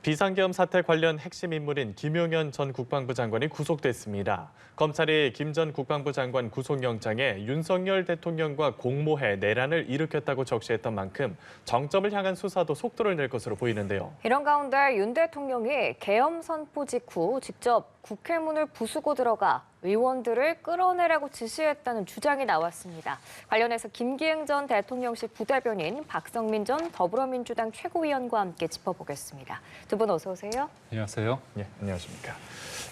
비상계엄 사태 관련 핵심 인물인 김용현 전 국방부 장관이 구속됐습니다. 검찰이 김 전 국방부 장관 구속영장에 윤석열 대통령과 공모해 내란을 일으켰다고 적시했던 만큼 정점을 향한 수사도 속도를 낼 것으로 보이는데요. 이런 가운데 윤 대통령이 계엄 선포 직후 직접 국회 문을 부수고 들어가 의원들을 끌어내라고 지시했다는 주장이 나왔습니다. 관련해서 김기행 전 대통령실 부대변인 박성민 전 더불어민주당 최고위원과 함께 짚어보겠습니다. 두 분 어서 오세요. 안녕하세요. 네, 안녕하십니까.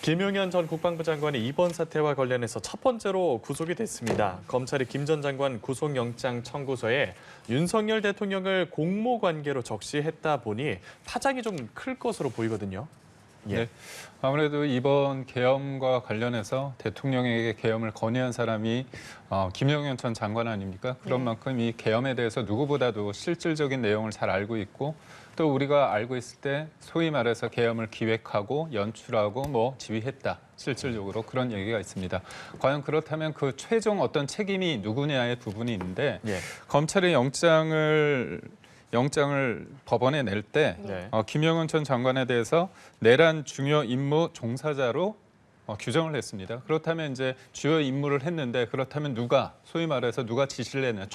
김용현 전 국방부 장관이 이번 사태와 관련해서 첫 번째로 구속이 됐습니다. 검찰이 김 전 장관 구속영장 청구서에 윤석열 대통령을 공모 관계로 적시했다 보니 파장이 좀 클 것으로 보이거든요. 예. 네, 아무래도 이번 계엄과 관련해서 대통령에게 계엄을 건의한 사람이 김용현 전 장관 아닙니까? 그런 만큼 이 계엄에 대해서 누구보다도 실질적인 내용을 잘 알고 있고 또 우리가 알고 있을 때 소위 말해서 계엄을 기획하고 연출하고 지휘했다. 실질적으로 그런 얘기가 있습니다. 과연 그렇다면 그 최종 어떤 책임이 누구냐의 부분이 있는데 검찰의 영장을 법원에 낼 때 김용현 전 장관에 대해서 내란 중요 임무 종사자로 규정을 했습니다. 그렇다면 이제 주요 임무를 했는데 그렇다면 소위 말해서 누가 지시를 했느냐,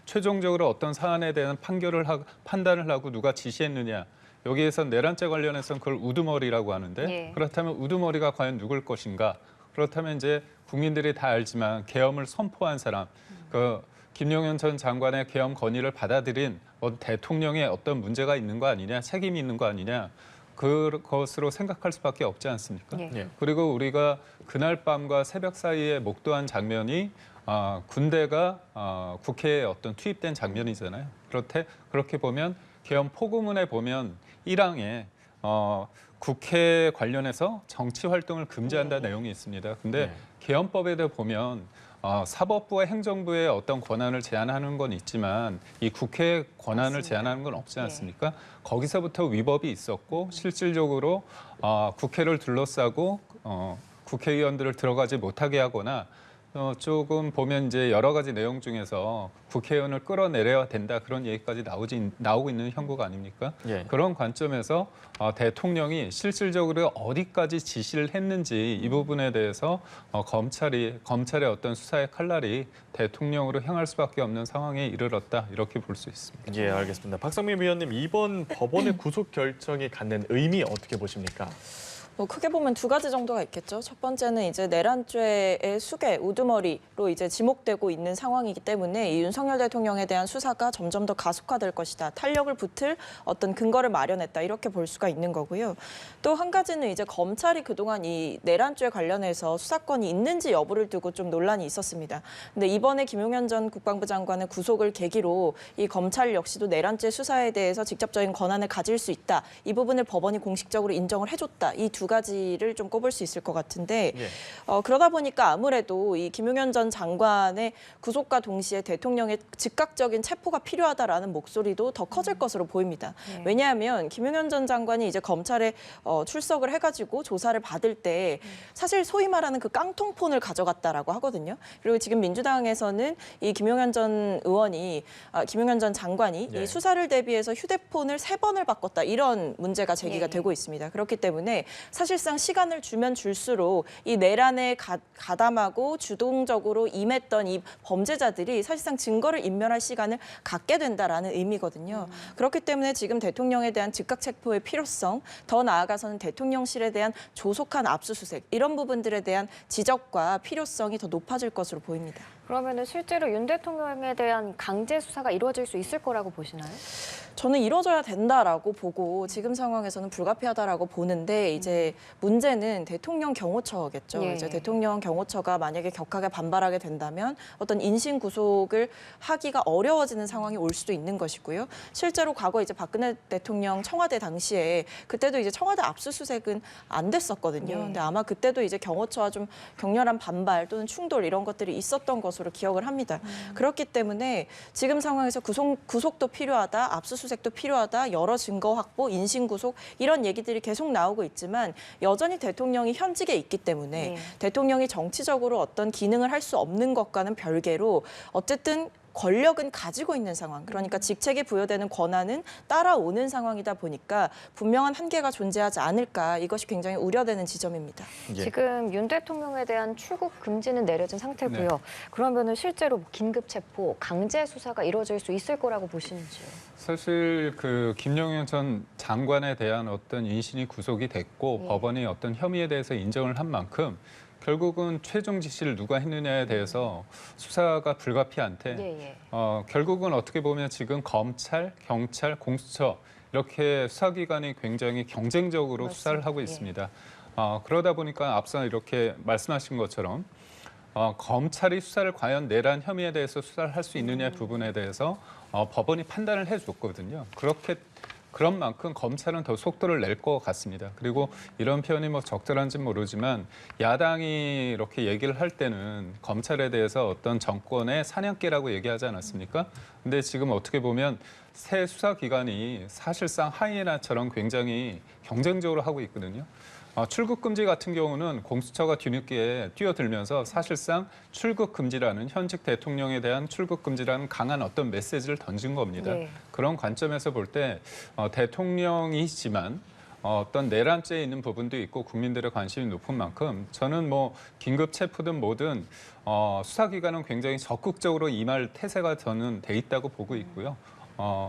최종적으로 어떤 사안에 대한 판단을 하고 누가 지시했느냐. 여기에서 내란죄 관련해서는 그걸 우두머리라고 하는데 그렇다면 우두머리가 과연 누굴 것인가? 그렇다면 이제 국민들이 다 알지만 계엄을 선포한 사람, 김용현 전 장관의 계엄 건의를 받아들인 대통령의 어떤 문제가 있는 거 아니냐, 책임이 있는 거 아니냐, 그것으로 생각할 수밖에 없지 않습니까? 그리고 우리가 그날 밤과 새벽 사이에 목도한 장면이 군대가 국회에 어떤 투입된 장면이잖아요. 그렇게 보면 계엄 포고문에 보면 1항에 국회 관련해서 정치 활동을 금지한다 내용이 있습니다. 근데 계엄법에 보면 사법부와 행정부의 어떤 권한을 제한하는 건 있지만 이 국회의 권한을 제한하는 건 없지 않습니까? 거기서부터 위법이 있었고 실질적으로 국회를 둘러싸고 국회의원들을 들어가지 못하게 하거나 조금 보면 이제 여러 가지 내용 중에서 국회의원을 끌어내려야 된다 그런 얘기까지 나오고 있는 형국 아닙니까? 그런 관점에서 대통령이 실질적으로 어디까지 지시를 했는지 이 부분에 대해서 검찰의 어떤 수사의 칼날이 대통령으로 향할 수밖에 없는 상황에 이르렀다 이렇게 볼 수 있습니다. 예, 알겠습니다. 박성민 위원님, 이번 법원의 구속 결정이 갖는 의미 어떻게 보십니까? 크게 보면 두 가지 정도가 있겠죠. 첫 번째는 이제 내란죄의 수괴, 우두머리로 이제 지목되고 있는 상황이기 때문에 이 윤석열 대통령에 대한 수사가 점점 더 가속화될 것이다. 탄력을 붙을 어떤 근거를 마련했다. 이렇게 볼 수가 있는 거고요. 또 한 가지는 이제 검찰이 그동안 이 내란죄 관련해서 수사권이 있는지 여부를 두고 좀 논란이 있었습니다. 근데 이번에 김용현 전 국방부 장관의 구속을 계기로 이 검찰 역시도 내란죄 수사에 대해서 직접적인 권한을 가질 수 있다. 이 부분을 법원이 공식적으로 인정을 해줬다. 이 두 가지를 좀 꼽을 수 있을 것 같은데 그러다 보니까 아무래도 이 김용현 전 장관의 구속과 동시에 대통령의 즉각적인 체포가 필요하다라는 목소리도 더 커질 것으로 보입니다. 왜냐하면 김용현 전 장관이 이제 검찰에 출석을 해가지고 조사를 받을 때 사실 소위 말하는 그 깡통폰을 가져갔다라고 하거든요. 그리고 지금 민주당에서는 이 김용현 전 장관이 이 수사를 대비해서 휴대폰을 3번을 바꿨다 이런 문제가 제기가 되고 있습니다. 그렇기 때문에 사실상 시간을 주면 줄수록 이 내란에 가담하고 주동적으로 임했던 이 범죄자들이 사실상 증거를 인멸할 시간을 갖게 된다라는 의미거든요. 그렇기 때문에 지금 대통령에 대한 즉각 체포의 필요성, 더 나아가서는 대통령실에 대한 조속한 압수수색 이런 부분들에 대한 지적과 필요성이 더 높아질 것으로 보입니다. 그러면은 실제로 윤 대통령에 대한 강제 수사가 이루어질 수 있을 거라고 보시나요? 저는 이루어져야 된다라고 보고 지금 상황에서는 불가피하다라고 보는데 이제 문제는 대통령 경호처겠죠. 이제 대통령 경호처가 만약에 격하게 반발하게 된다면 어떤 인신 구속을 하기가 어려워지는 상황이 올 수도 있는 것이고요. 실제로 과거 이제 박근혜 대통령 청와대 당시에 그때도 이제 청와대 압수수색은 안 됐었거든요. 근데 아마 그때도 이제 경호처와 좀 격렬한 반발 또는 충돌 이런 것들이 있었던 것으로 기억을 합니다. 그렇기 때문에 지금 상황에서 구속도 필요하다, 압수수색도 필요하다, 여러 증거 확보, 인신 구속 이런 얘기들이 계속 나오고 있지만 여전히 대통령이 현직에 있기 때문에 대통령이 정치적으로 어떤 기능을 할 수 없는 것과는 별개로 어쨌든 권력은 가지고 있는 상황, 그러니까 직책이 부여되는 권한은 따라오는 상황이다 보니까 분명한 한계가 존재하지 않을까, 이것이 굉장히 우려되는 지점입니다. 예. 지금 윤 대통령에 대한 출국 금지는 내려진 상태고요. 네. 그러면은 실제로 긴급 체포, 강제 수사가 이루어질 수 있을 거라고 보시는지요? 사실 그 김용현 전 장관에 대한 어떤 인신이 구속이 됐고 예. 법원이 어떤 혐의에 대해서 인정을 한 만큼 결국은 최종 지시를 누가 했느냐에 대해서 수사가 불가피한데 예. 결국은 어떻게 보면 지금 검찰, 경찰, 공수처 이렇게 수사기관이 굉장히 경쟁적으로 맞습니다. 수사를 하고 예. 있습니다. 그러다 보니까 앞서 이렇게 말씀하신 것처럼 검찰이 수사를 과연 내란 혐의에 대해서 수사를 할 수 있느냐 부분에 대해서 법원이 판단을 해줬거든요. 그런 만큼 검찰은 더 속도를 낼 것 같습니다. 그리고 이런 표현이 뭐 적절한지는 모르지만 야당이 이렇게 얘기를 할 때는 검찰에 대해서 어떤 정권의 사냥개라고 얘기하지 않았습니까? 근데 지금 어떻게 보면 새 수사기관이 사실상 하이에나처럼 굉장히 경쟁적으로 하고 있거든요. 출국 금지 같은 경우는 공수처가 뒤늦게 뛰어들면서 사실상 출국 금지라는 현직 대통령에 대한 출국 금지라는 강한 어떤 메시지를 던진 겁니다. 네. 그런 관점에서 볼 때 대통령이지만 어떤 내란죄에 있는 부분도 있고 국민들의 관심이 높은 만큼 저는 뭐 긴급 체포든 뭐든 수사기관은 굉장히 적극적으로 임할 태세가 저는 돼 있다고 보고 있고요.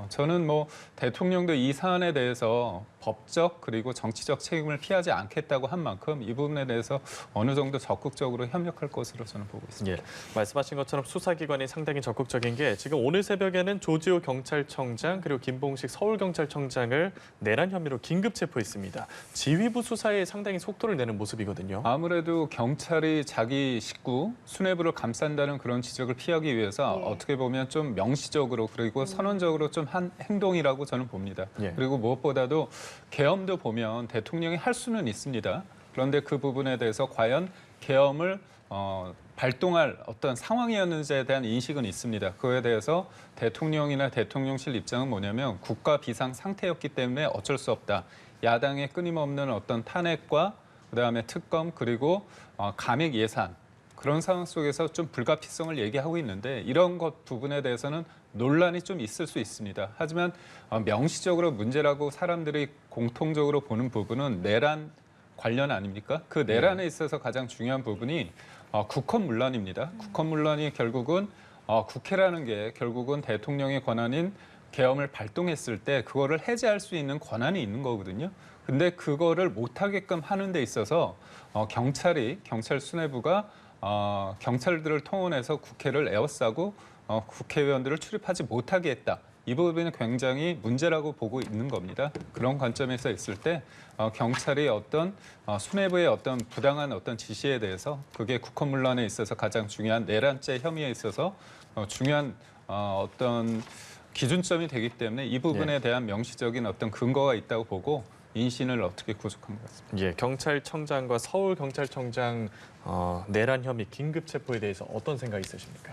저는 뭐 대통령도 이 사안에 대해서 법적 그리고 정치적 책임을 피하지 않겠다고 한 만큼 이 부분에 대해서 어느 정도 적극적으로 협력할 것으로 저는 보고 있습니다. 예, 말씀하신 것처럼 수사기관이 상당히 적극적인 게 지금 오늘 새벽에는 조지호 경찰청장 그리고 김봉식 서울경찰청장을 내란 혐의로 긴급 체포했습니다. 지휘부 수사에 상당히 속도를 내는 모습이거든요. 아무래도 경찰이 자기 식구, 수뇌부를 감싼다는 그런 지적을 피하기 위해서 예. 어떻게 보면 좀 명시적으로 그리고 선언적으로 좀 한 행동이라고 저는 봅니다. 예. 그리고 무엇보다도 계엄도 보면 대통령이 할 수는 있습니다. 그런데 그 부분에 대해서 과연 계엄을 발동할 어떤 상황이었는지에 대한 인식은 있습니다. 그거에 대해서 대통령이나 대통령실 입장은 뭐냐면 국가 비상 상태였기 때문에 어쩔 수 없다. 야당의 끊임없는 어떤 탄핵과 그다음에 특검 그리고 감액 예산 그런 상황 속에서 좀 불가피성을 얘기하고 있는데 이런 것 부분에 대해서는 논란이 좀 있을 수 있습니다. 하지만 명시적으로 문제라고 사람들이 공통적으로 보는 부분은 내란 관련 아닙니까? 그 내란에 있어서 가장 중요한 부분이 국헌문란입니다. 국헌문란이 결국은 국회라는 게 결국은 대통령의 권한인 계엄을 발동했을 때 그거를 해제할 수 있는 권한이 있는 거거든요. 근데 그거를 못하게끔 하는 데 있어서 경찰 수뇌부가 경찰들을 통원해서 국회를 에워싸고 국회의원들을 출입하지 못하게 했다. 이 부분은 굉장히 문제라고 보고 있는 겁니다. 그런 관점에서 있을 때 경찰이 어떤 수뇌부의 어떤 부당한 어떤 지시에 대해서 그게 국헌문란에 있어서 가장 중요한 내란죄 혐의에 있어서 중요한 어떤 기준점이 되기 때문에 이 부분에 대한 명시적인 어떤 근거가 있다고 보고 인신을 어떻게 구속한 것 같습니다. 예, 경찰청장과 서울경찰청장 내란 혐의 긴급 체포에 대해서 어떤 생각 있으십니까?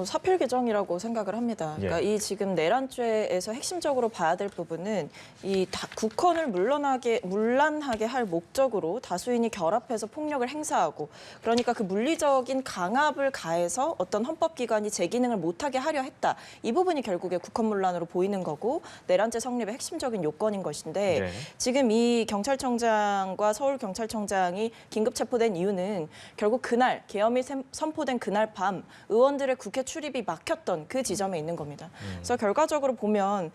사필 규정이라고 생각을 합니다. 그러니까 예. 이 지금 내란죄에서 핵심적으로 봐야 될 부분은 이 국헌을 문란하게 할 목적으로 다수인이 결합해서 폭력을 행사하고 그러니까 그 물리적인 강압을 가해서 어떤 헌법기관이 제 기능을 못하게 하려 했다. 이 부분이 결국에 국헌문란으로 보이는 거고 내란죄 성립의 핵심적인 요건인 것인데 네. 지금 이 경찰청장과 서울경찰청장이 긴급 체포된 이유는 결국 그날 계엄이 선포된 그날 밤 의원들의 국회 출입이 막혔던 그 지점에 있는 겁니다. 그래서 결과적으로 보면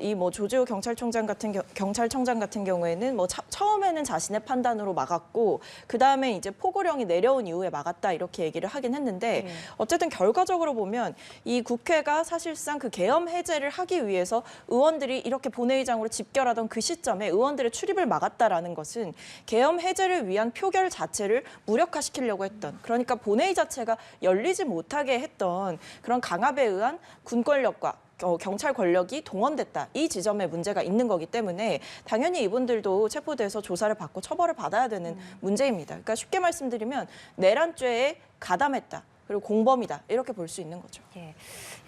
이 뭐 조지호 경찰청장 같은 경우에는 뭐 처음에는 자신의 판단으로 막았고 그 다음에 이제 포고령이 내려온 이후에 막았다 이렇게 얘기를 하긴 했는데 어쨌든 결과적으로 보면 이 국회가 사실상 그 계엄 해제를 하기 위해서 의원들이 이렇게 본회의장으로 집결하던 그 시점에 의원들의 출입을 막았다라는 것은 계엄 해제를 위한 표결 자체를 무력화시키려고 했던 그러니까 본회의 자체가 열리지 못하게 했던 그런 강압에 의한 군 권력과 경찰 권력이 동원됐다. 이 지점에 문제가 있는 거기 때문에 당연히 이분들도 체포돼서 조사를 받고 처벌을 받아야 되는 문제입니다. 그러니까 쉽게 말씀드리면 내란죄에 가담했다. 그리고 공범이다. 이렇게 볼 수 있는 거죠. 예.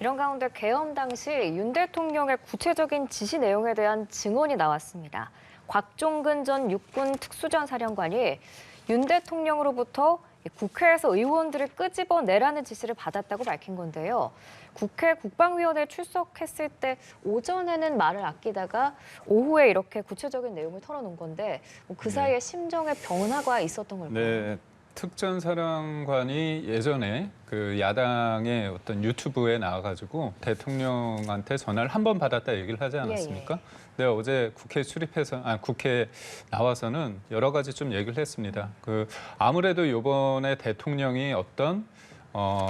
이런 가운데 계엄 당시 윤 대통령의 구체적인 지시 내용에 대한 증언이 나왔습니다. 곽종근 전 육군 특수전 사령관이 윤 대통령으로부터 국회에서 의원들을 끄집어내라는 지시를 받았다고 밝힌 건데요. 국회 국방위원회에 출석했을 때 오전에는 말을 아끼다가 오후에 이렇게 구체적인 내용을 털어놓은 건데 그 사이에 심정의 변화가 있었던 걸까요? 네. 특전사령관이 예전에 그 야당의 어떤 유튜브에 나와가지고 대통령한테 전화를 한 번 받았다 얘기를 하지 않았습니까? 네, 어제 국회 나와서는 여러 가지 좀 얘기를 했습니다. 아무래도 이번에 대통령이 어떤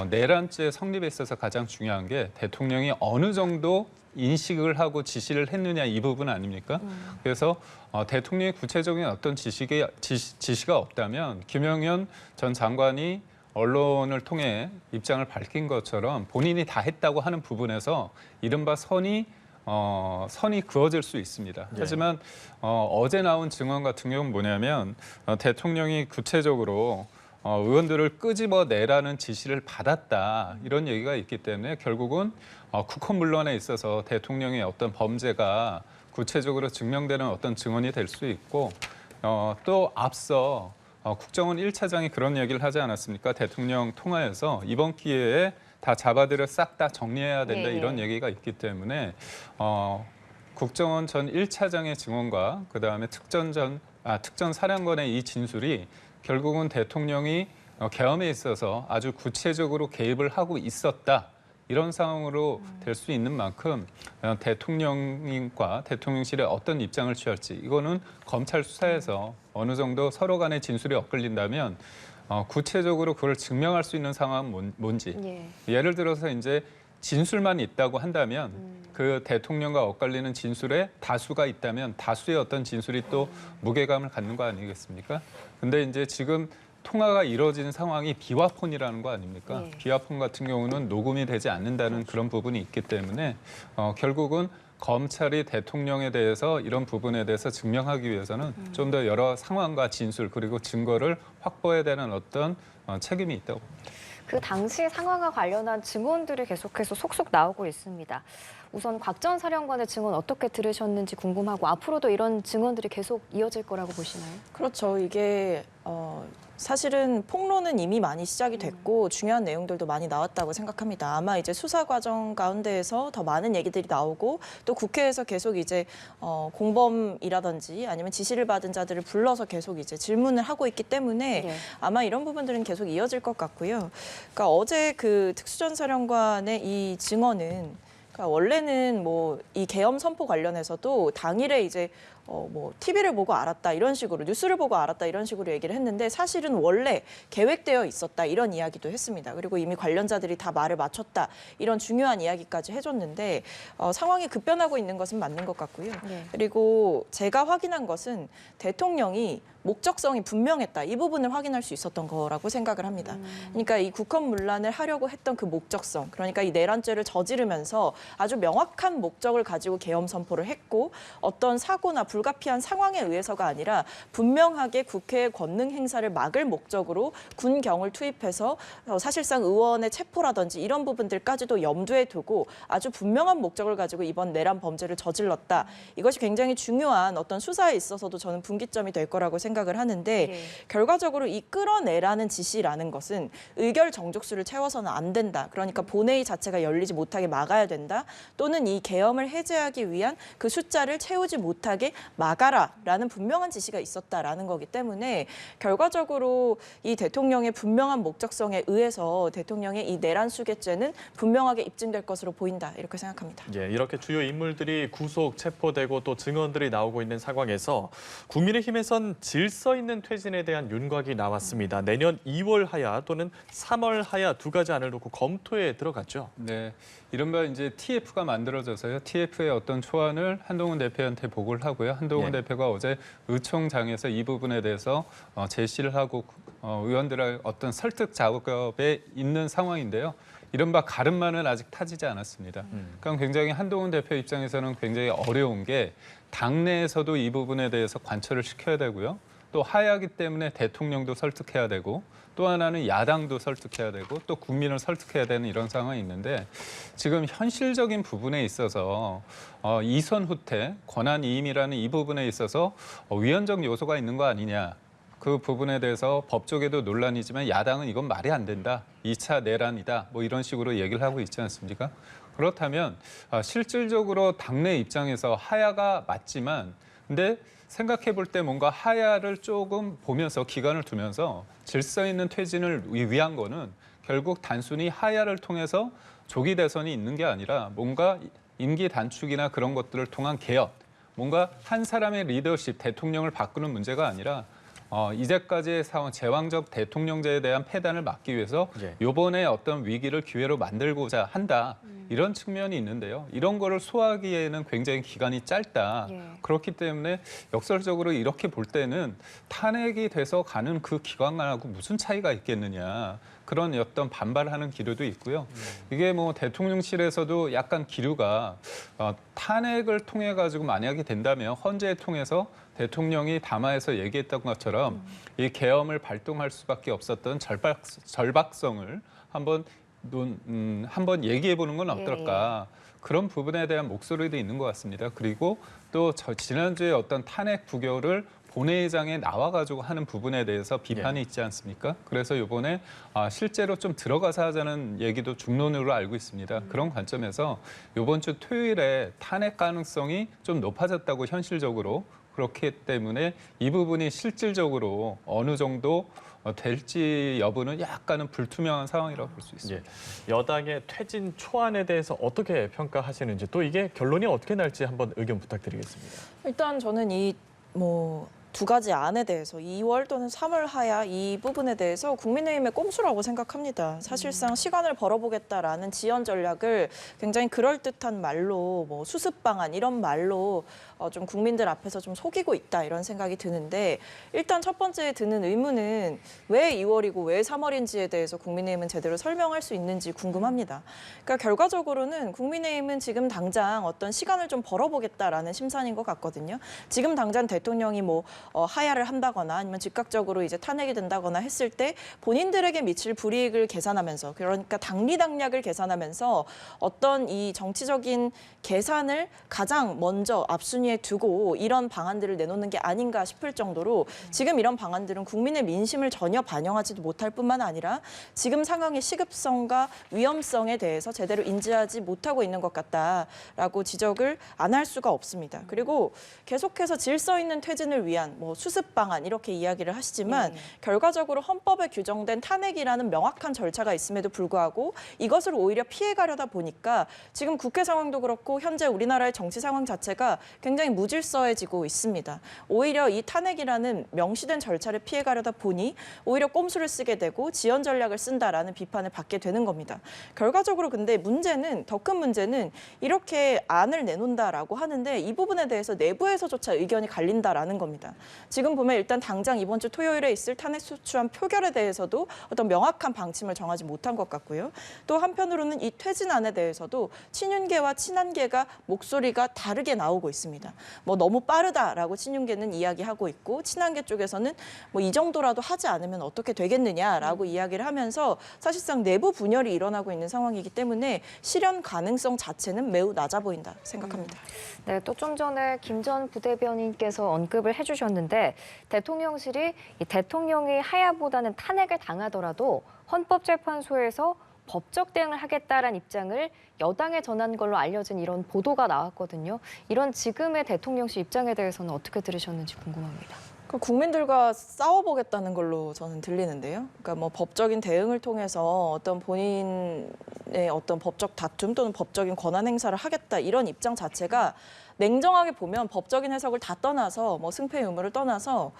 내란죄 성립에 있어서 가장 중요한 게 대통령이 어느 정도 인식을 하고 지시를 했느냐 이 부분 아닙니까? 그래서 대통령의 구체적인 어떤 지시가 없다면 김영현 전 장관이 언론을 통해 입장을 밝힌 것처럼 본인이 다 했다고 하는 부분에서 이른바 선이 그어질 수 있습니다. 하지만 어제 나온 증언 같은 경우는 뭐냐면 대통령이 구체적으로 의원들을 끄집어내라는 지시를 받았다 이런 얘기가 있기 때문에 결국은 국헌 문란에 있어서 대통령의 어떤 범죄가 구체적으로 증명되는 어떤 증언이 될 수 있고 또 앞서 국정원 1차장이 그런 얘기를 하지 않았습니까? 대통령 통화에서 이번 기회에 다 잡아들여 싹 다 정리해야 된다 이런 얘기가 있기 때문에 국정원 전 1차장의 증언과 그다음에 특전 사령관의 이 진술이 결국은 대통령이 계엄에 있어서 아주 구체적으로 개입을 하고 있었다. 이런 상황으로 될 수 있는 만큼 대통령과 대통령실에 어떤 입장을 취할지 이거는 검찰 수사에서 어느 정도 서로 간의 진술이 엇갈린다면 구체적으로 그걸 증명할 수 있는 상황은 뭔지 예를 들어서 이제 진술만 있다고 한다면 그 대통령과 엇갈리는 진술에 다수가 있다면 다수의 어떤 진술이 또 무게감을 갖는 거 아니겠습니까? 근데 이제 지금 통화가 이루어진 상황이 비화폰이라는 거 아닙니까? 비화폰 같은 경우는 녹음이 되지 않는다는 그런 부분이 있기 때문에 결국은 검찰이 대통령에 대해서 이런 부분에 대해서 증명하기 위해서는 좀 더 여러 상황과 진술 그리고 증거를 확보해야 되는 어떤 책임이 있다고 봅니다. 그 당시 상황과 관련한 증언들이 계속해서 속속 나오고 있습니다. 우선 곽 전 사령관의 증언 어떻게 들으셨는지 궁금하고 앞으로도 이런 증언들이 계속 이어질 거라고 보시나요? 그렇죠. 이게 사실은 폭로는 이미 많이 시작이 됐고 중요한 내용들도 많이 나왔다고 생각합니다. 아마 이제 수사 과정 가운데에서 더 많은 얘기들이 나오고 또 국회에서 계속 이제 공범이라든지 아니면 지시를 받은 자들을 불러서 계속 이제 질문을 하고 있기 때문에 아마 이런 부분들은 계속 이어질 것 같고요. 그러니까 어제 그 특수전사령관의 이 증언은 그러니까 원래는 뭐 이 계엄 선포 관련해서도 당일에 이제 TV를 보고 알았다 이런 식으로 뉴스를 보고 알았다 이런 식으로 얘기를 했는데 사실은 원래 계획되어 있었다 이런 이야기도 했습니다. 그리고 이미 관련자들이 다 말을 맞췄다 이런 중요한 이야기까지 해줬는데 상황이 급변하고 있는 것은 맞는 것 같고요. 그리고 제가 확인한 것은 대통령이 목적성이 분명했다. 이 부분을 확인할 수 있었던 거라고 생각을 합니다. 그러니까 이 국헌 문란을 하려고 했던 그 목적성, 그러니까 이 내란죄를 저지르면서 아주 명확한 목적을 가지고 계엄 선포를 했고 어떤 사고나 불가피한 상황에 의해서가 아니라 분명하게 국회의 권능 행사를 막을 목적으로 군경을 투입해서 사실상 의원의 체포라든지 이런 부분들까지도 염두에 두고 아주 분명한 목적을 가지고 이번 내란 범죄를 저질렀다. 이것이 굉장히 중요한 어떤 수사에 있어서도 저는 분기점이 될 거라고 생각을 하는데 결과적으로 이 끌어내라는 지시라는 것은 의결 정족수를 채워서는 안 된다. 그러니까 본회의 자체가 열리지 못하게 막아야 된다. 또는 이 계엄을 해제하기 위한 그 숫자를 채우지 못하게 막아라라는 분명한 지시가 있었다라는 거기 때문에 결과적으로 이 대통령의 분명한 목적성에 의해서 대통령의 이 내란 수괴죄는 분명하게 입증될 것으로 보인다. 이렇게 생각합니다. 이렇게 주요 인물들이 구속, 체포되고 또 증언들이 나오고 있는 상황에서 국민의힘에선 질서 있는 퇴진에 대한 윤곽이 나왔습니다. 내년 2월 하야 또는 3월 하야 두 가지 안을 놓고 검토에 들어갔죠. 네, 이른바 이제 TF가 만들어져서요. TF의 어떤 초안을 한동훈 대표한테 보고를 하고요. 한동훈 대표가 어제 의총장에서 이 부분에 대해서 제시를 하고 의원들의 어떤 설득 작업에 있는 상황인데요. 이른바 가름만은 아직 타지지 않았습니다. 그럼 굉장히 한동훈 대표 입장에서는 굉장히 어려운 게 당내에서도 이 부분에 대해서 관철을 시켜야 되고요. 또 하야기 때문에 대통령도 설득해야 되고 또 하나는 야당도 설득해야 되고 또 국민을 설득해야 되는 이런 상황이 있는데 지금 현실적인 부분에 있어서 이선 후퇴, 권한 이임이라는 이 부분에 있어서 위헌적 요소가 있는 거 아니냐. 그 부분에 대해서 법조계도 논란이지만 야당은 이건 말이 안 된다. 2차 내란이다. 뭐 이런 식으로 얘기를 하고 있지 않습니까? 그렇다면 실질적으로 당내 입장에서 하야가 맞지만 근데 생각해 볼 때 뭔가 하야를 조금 보면서 기간을 두면서 질서 있는 퇴진을 위한 거는 결국 단순히 하야를 통해서 조기 대선이 있는 게 아니라 뭔가 임기 단축이나 그런 것들을 통한 개혁, 뭔가 한 사람의 리더십, 대통령을 바꾸는 문제가 아니라 이제까지의 상황, 제왕적 대통령제에 대한 폐단을 막기 위해서 이번에 어떤 위기를 기회로 만들고자 한다. 이런 측면이 있는데요. 이런 거를 소화하기에는 굉장히 기간이 짧다. 그렇기 때문에 역설적으로 이렇게 볼 때는 탄핵이 돼서 가는 그 기간하고 무슨 차이가 있겠느냐. 그런 어떤 반발하는 기류도 있고요. 이게 뭐 대통령실에서도 약간 기류가 탄핵을 통해 가지고 만약에 된다면 헌재에 통해서 대통령이 담화에서 얘기했던 것처럼 이 계엄을 발동할 수밖에 없었던 절박성을 한번 얘기해 보는 건 어떨까. 그런 부분에 대한 목소리도 있는 것 같습니다. 그리고 또 지난주에 어떤 탄핵 부결을 본회의장에 나와가지고 하는 부분에 대해서 비판이 있지 않습니까? 그래서 이번에 실제로 좀 들어가서 하자는 얘기도 중론으로 알고 있습니다. 그런 관점에서 이번 주 토요일에 탄핵 가능성이 좀 높아졌다고 현실적으로 그렇기 때문에 이 부분이 실질적으로 어느 정도 될지 여부는 약간은 불투명한 상황이라고 볼 수 있습니다. 여당의 퇴진 초안에 대해서 어떻게 평가하시는지 또 이게 결론이 어떻게 날지 한번 의견 부탁드리겠습니다. 일단 저는 이 두 가지 안에 대해서 2월 또는 3월 하야 이 부분에 대해서 국민의힘의 꼼수라고 생각합니다. 사실상 시간을 벌어보겠다라는 지연 전략을 굉장히 그럴듯한 말로 수습 방안 이런 말로 좀 국민들 앞에서 좀 속이고 있다 이런 생각이 드는데 일단 첫 번째 드는 의문은 왜 2월이고 왜 3월인지에 대해서 국민의힘은 제대로 설명할 수 있는지 궁금합니다. 그러니까 결과적으로는 국민의힘은 지금 당장 어떤 시간을 좀 벌어보겠다라는 심산인 것 같거든요. 지금 당장 대통령이 하야를 한다거나 아니면 즉각적으로 이제 탄핵이 된다거나 했을 때 본인들에게 미칠 불이익을 계산하면서 그러니까 당리당략을 계산하면서 어떤 이 정치적인 계산을 가장 먼저 앞순위에 두고 이런 방안들을 내놓는 게 아닌가 싶을 정도로 지금 이런 방안들은 국민의 민심을 전혀 반영하지도 못할 뿐만 아니라 지금 상황의 시급성과 위험성에 대해서 제대로 인지하지 못하고 있는 것 같다라고 지적을 안 할 수가 없습니다. 그리고 계속해서 질서 있는 퇴진을 위한 수습 방안 이렇게 이야기를 하시지만 결과적으로 헌법에 규정된 탄핵이라는 명확한 절차가 있음에도 불구하고 이것을 오히려 피해가려다 보니까 지금 국회 상황도 그렇고 현재 우리나라의 정치 상황 자체가 굉장히 무질서해지고 있습니다. 오히려 이 탄핵이라는 명시된 절차를 피해가려다 보니 오히려 꼼수를 쓰게 되고 지연 전략을 쓴다라는 비판을 받게 되는 겁니다. 결과적으로 근데 더 큰 문제는 이렇게 안을 내놓는다라고 하는데 이 부분에 대해서 내부에서조차 의견이 갈린다라는 겁니다. 지금 보면 일단 당장 이번 주 토요일에 있을 탄핵 소추안 표결에 대해서도 어떤 명확한 방침을 정하지 못한 것 같고요. 또 한편으로는 이 퇴진안에 대해서도 친윤계와 친한계가 목소리가 다르게 나오고 있습니다. 너무 빠르다라고 친윤계는 이야기하고 있고 친한계 쪽에서는 이 정도라도 하지 않으면 어떻게 되겠느냐라고 이야기를 하면서 사실상 내부 분열이 일어나고 있는 상황이기 때문에 실현 가능성 자체는 매우 낮아 보인다 생각합니다. 네, 또 좀 전에 김 전 부대변인께서 언급을 해주셨는데 대통령실이 이 대통령이 하야보다는 탄핵을 당하더라도 헌법재판소에서 법적 대응을 하겠다라는 입장을 여당에 전한 걸로 알려진 이런 보도가 나왔거든요. 이런 지금의 대통령실 입장에 대해서는 어떻게 들으셨는지 궁금합니다. 국민들과 싸워보겠다는 걸로 저는 들리는데요. 그러니까 법적인 대응을 통해서 어떤 본인의 어떤 법적 다툼 또는 법적인 권한 행사를 하겠다 이런 입장 자체가 냉정하게 보면 법적인 해석을 다 떠나서 승패 의무를 떠나서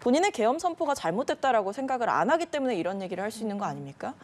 본인의 계엄 선포가 잘못됐다라고 생각을 안 하기 때문에 이런 얘기를 할 수 있는 거 아닙니까?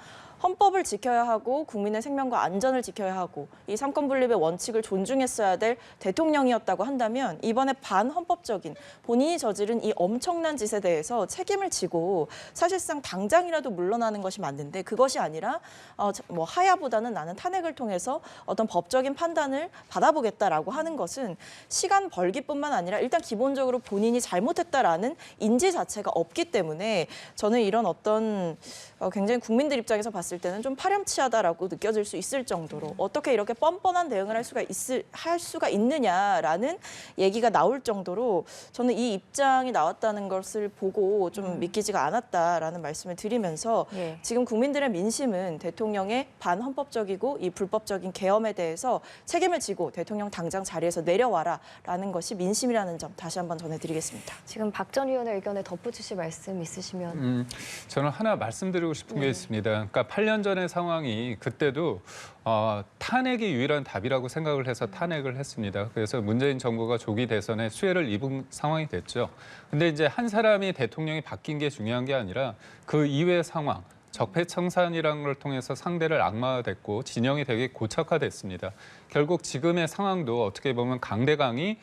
헌법을 지켜야 하고 국민의 생명과 안전을 지켜야 하고 이 삼권 분립의 원칙을 존중했어야 될 대통령이었다고 한다면 이번에 반헌법적인 본인이 저지른 이 엄청난 짓에 대해서 책임을 지고 사실상 당장이라도 물러나는 것이 맞는데 그것이 아니라 하야보다는 나는 탄핵을 통해서 어떤 법적인 판단을 받아보겠다라고 하는 것은 시간 벌기뿐만 아니라 일단 기본적으로 본인이 잘못했다라는 인지 자체가 없기 때문에 저는 이런 어떤 굉장히 국민들 입장에서 봤을 봤을 때는 좀 파렴치하다라고 느껴질 수 있을 정도로 어떻게 이렇게 뻔뻔한 대응을 할 수가 있느냐라는 얘기가 나올 정도로 저는 이 입장이 나왔다는 것을 보고 좀 믿기지가 않았다라는 말씀을 드리면서 예. 지금 국민들의 민심은 대통령의 반헌법적이고 이 불법적인 계엄에 대해서 책임을 지고 대통령 당장 자리에서 내려와라라는 것이 민심이라는 점 다시 한번 전해드리겠습니다. 지금 박 전 의원의 의견에 덧붙이실 말씀 있으시면. 저는 하나 말씀드리고 싶은 게 있습니다. 그러니까 8년 전의 상황이 그때도 탄핵이 유일한 답이라고 생각을 해서 탄핵을 했습니다. 그래서 문재인 정부가 조기 대선에 수혜를 입은 상황이 됐죠. 근데 이제 한 사람이 대통령이 바뀐 게 중요한 게 아니라 그 이외의 상황, 적폐청산이라는 걸 통해서 상대를 악마화됐고 진영이 되게 고착화됐습니다. 결국 지금의 상황도 어떻게 보면 강대강이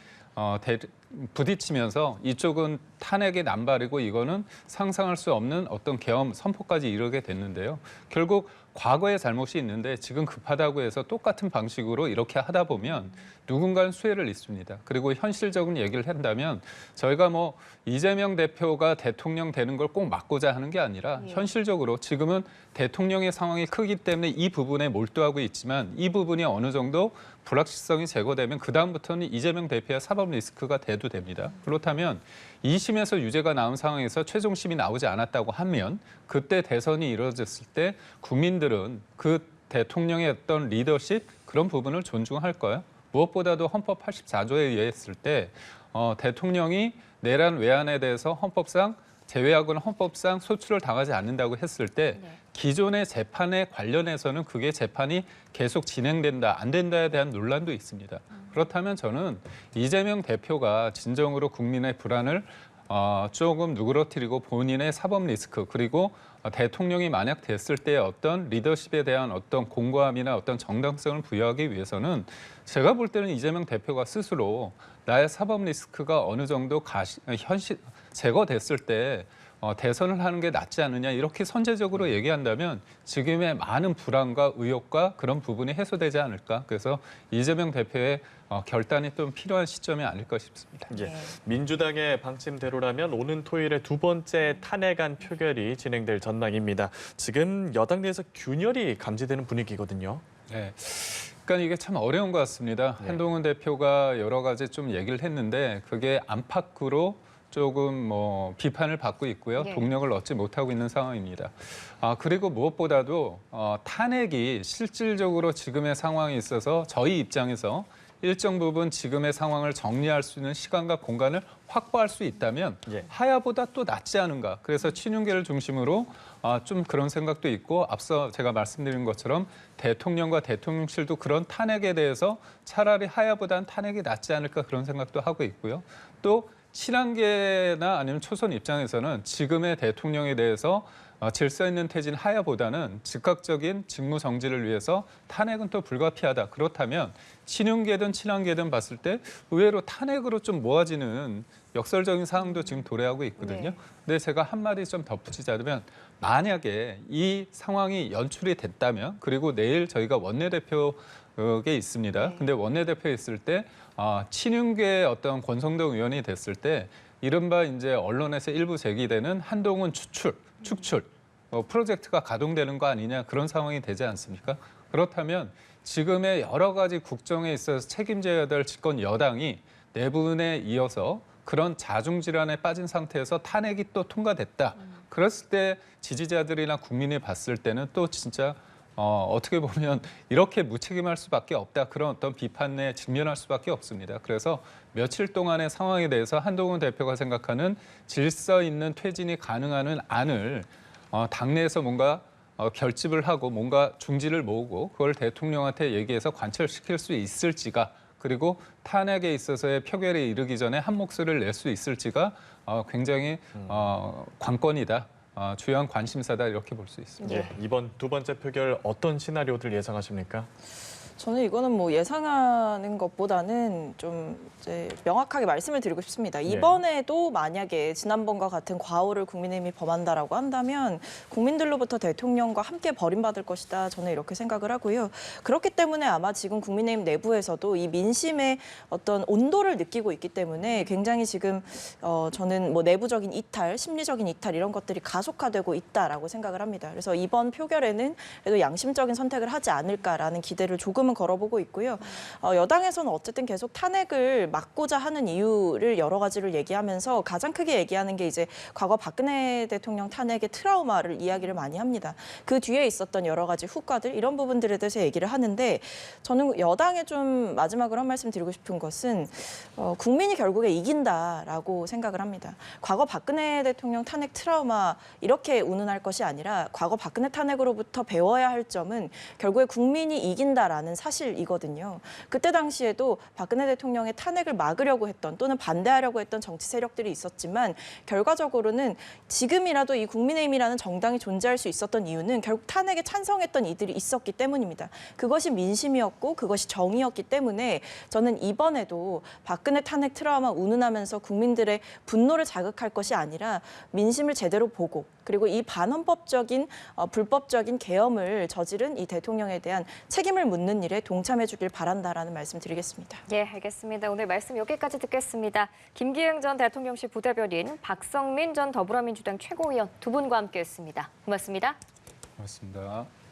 부딪히면서 이쪽은 탄핵의 남발이고 이거는 상상할 수 없는 어떤 계엄 선포까지 이르게 됐는데요. 결국 과거의 잘못이 있는데 지금 급하다고 해서 똑같은 방식으로 이렇게 하다 보면 누군가는 수혜를 입습니다. 그리고 현실적인 얘기를 한다면 저희가 뭐 이재명 대표가 대통령 되는 걸 꼭 막고자 하는 게 아니라 현실적으로 지금은 대통령의 상황이 크기 때문에 이 부분에 몰두하고 있지만 이 부분이 어느 정도 불확실성이 제거되면 그다음부터는 이재명 대표의 사법 리스크가 돼도 됩니다. 그렇다면 2심에서 유죄가 나온 상황에서 최종심이 나오지 않았다고 하면 그때 대선이 이루어졌을 때 국민들은 그 대통령의 어떤 리더십 그런 부분을 존중할 거예요. 무엇보다도 헌법 84조에 의했을 때 대통령이 내란 외환에 대해서 헌법상 제외하고는 헌법상 소출을 당하지 않는다고 했을 때 기존의 재판에 관련해서는 그게 재판이 계속 진행된다, 안 된다에 대한 논란도 있습니다. 그렇다면 저는 이재명 대표가 진정으로 국민의 불안을 조금 누그러뜨리고 본인의 사법 리스크 그리고 대통령이 만약 됐을 때 어떤 리더십에 대한 어떤 공고함이나 어떤 정당성을 부여하기 위해서는 제가 볼 때는 이재명 대표가 스스로 나의 사법 리스크가 어느 정도 제거됐을 때 대선을 하는 게 낫지 않느냐 이렇게 선제적으로 얘기한다면 지금의 많은 불안과 의혹과 그런 부분이 해소되지 않을까. 그래서 이재명 대표의 결단이 좀 필요한 시점이 아닐까 싶습니다. 예. 민주당의 방침대로라면 오는 토요일에 두 번째 탄핵안 표결이 진행될 전망입니다. 지금 여당 내에서 균열이 감지되는 분위기거든요. 네. 그러니까 이게 참 어려운 것 같습니다. 네. 한동훈 대표가 여러 가지 좀 얘기를 했는데 그게 안팎으로 조금 비판을 받고 있고요. 네. 동력을 얻지 못하고 있는 상황입니다. 그리고 무엇보다도 탄핵이 실질적으로 지금의 상황에 있어서 저희 입장에서 일정 부분 지금의 상황을 정리할 수 있는 시간과 공간을 확보할 수 있다면 예. 하야보다 또 낫지 않은가. 그래서 친윤계를 중심으로 좀 그런 생각도 있고 앞서 제가 말씀드린 것처럼 대통령과 대통령실도 그런 탄핵에 대해서 차라리 하야보다는 탄핵이 낫지 않을까 그런 생각도 하고 있고요. 또 친한계나 아니면 초선 입장에서는 지금의 대통령에 대해서 질서 있는 퇴진 하야보다는 즉각적인 직무 정지를 위해서 탄핵은 또 불가피하다. 그렇다면 친윤계든 친한계든 봤을 때 의외로 탄핵으로 좀 모아지는 역설적인 상황도 지금 도래하고 있거든요. 네. 근데 제가 한마디 좀 덧붙이자면 만약에 이 상황이 연출이 됐다면 그리고 내일 저희가 원내대표에 있습니다. 네. 근데 원내대표에 있을 때 친윤계의 어떤 권성동 의원이 됐을 때 이른바 이제 언론에서 일부 제기되는 한동훈 축출 프로젝트가 가동되는 거 아니냐 그런 상황이 되지 않습니까? 그렇다면 지금의 여러 가지 국정에 있어서 책임져야 될 집권 여당이 내분에 이어서 그런 자중질환에 빠진 상태에서 탄핵이 또 통과됐다. 그랬을 때 지지자들이나 국민이 봤을 때는 또 진짜 어떻게 보면 이렇게 무책임할 수밖에 없다. 그런 어떤 비판에 직면할 수밖에 없습니다. 그래서 며칠 동안의 상황에 대해서 한동훈 대표가 생각하는 질서 있는 퇴진이 가능한 안을 당내에서 뭔가 결집을 하고 뭔가 중지를 모으고 그걸 대통령한테 얘기해서 관철시킬 수 있을지가 그리고 탄핵에 있어서의 표결에 이르기 전에 한 목소리를 낼 수 있을지가 굉장히 관건이다. 주요한 관심사다 이렇게 볼 수 있습니다. 예, 이번 두 번째 표결 어떤 시나리오들 예상하십니까? 저는 이거는 뭐 예상하는 것보다는 좀 이제 명확하게 말씀을 드리고 싶습니다. 이번에도 만약에 지난번과 같은 과오를 국민의힘이 범한다라고 한다면 국민들로부터 대통령과 함께 버림받을 것이다. 저는 이렇게 생각을 하고요. 그렇기 때문에 아마 지금 국민의힘 내부에서도 이 민심의 어떤 온도를 느끼고 있기 때문에 굉장히 지금 저는 뭐 내부적인 이탈, 심리적인 이탈 이런 것들이 가속화되고 있다라고 생각을 합니다. 그래서 이번 표결에는 그래도 양심적인 선택을 하지 않을까라는 기대를 조금은 걸어보고 있고요. 여당에서는 어쨌든 계속 탄핵을 막고자 하는 이유를 여러 가지를 얘기하면서 가장 크게 얘기하는 게 이제 과거 박근혜 대통령 탄핵의 트라우마를 이야기를 많이 합니다. 그 뒤에 있었던 여러 가지 후과들 이런 부분들에 대해서 얘기를 하는데 저는 여당에 좀 마지막으로 한 말씀 드리고 싶은 것은 국민이 결국에 이긴다라고 생각을 합니다. 과거 박근혜 대통령 탄핵 트라우마 이렇게 운운할 것이 아니라 과거 박근혜 탄핵으로부터 배워야 할 점은 결국에 국민이 이긴다라는 사실이거든요. 그때 당시에도 박근혜 대통령의 탄핵을 막으려고 했던 또는 반대하려고 했던 정치 세력들이 있었지만 결과적으로는 지금이라도 이 국민의힘이라는 정당이 존재할 수 있었던 이유는 결국 탄핵에 찬성했던 이들이 있었기 때문입니다. 그것이 민심이었고 그것이 정의였기 때문에 저는 이번에도 박근혜 탄핵 트라우마 운운하면서 국민들의 분노를 자극할 것이 아니라 민심을 제대로 보고 그리고 이 반헌법적인 불법적인 계엄을 저지른 이 대통령에 대한 책임을 묻는 일에 동참해 주길 바란다라는 말씀 드리겠습니다. 예, 알겠습니다. 오늘 말씀 여기까지 듣겠습니다. 김기행 전 대통령실 부대변인, 박성민 전 더불어민주당 최고위원 두 분과 함께했습니다. 고맙습니다. 고맙습니다.